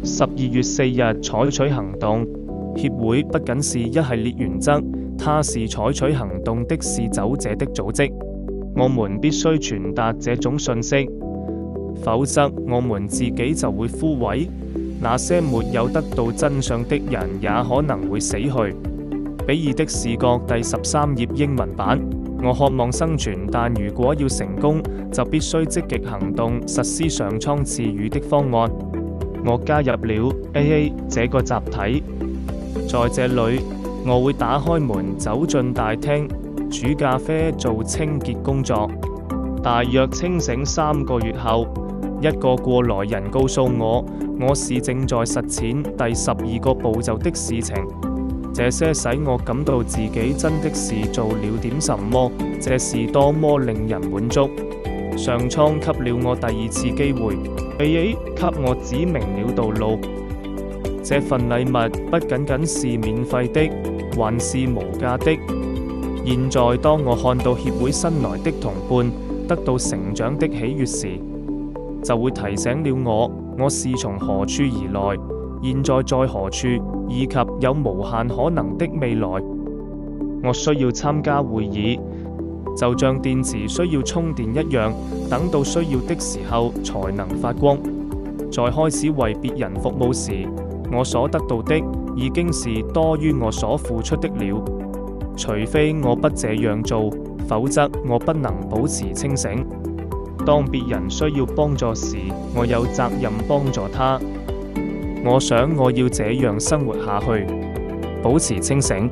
12月4日採取行動。協會不僅是一系列原則，它是採取行動的是走者的組織。我們必須傳達這種訊息，否則我們自己就會枯萎。那些沒有得到真相的人也可能會死去。比爾的視覺第13頁英文版。我渴望生存，但如果要成功，就必須積極行動，實施上蒼賜予的方案。我加入了 AA 這個集體，在這裏我會打開門，走進大廳，煮咖啡，做清潔工作。大約清醒3個月後，一個過來人告訴我，我是正在實踐第12個步驟的事情。這些使我感到自己真的是做了點什麼，這是多麼令人滿足。上蒼給了我第2次機會，AA 給我指明了道路。這份禮物不僅僅是免費的，還是無價的。現在當我看到協會新來的同伴得到成長的喜悅時，就會提醒了我是從何處而來，現在在何處，以及有無限可能的未來。我需要參加會議，就像電池需要充電一樣，等到需要的時候才能發光。在開始為別人服務時，我所得到的已經是多於我所付出的了。除非我不這樣做，否則我不能保持清醒。當別人需要幫助時，我有責任幫助他。我想我要這樣生活下去，保持清醒。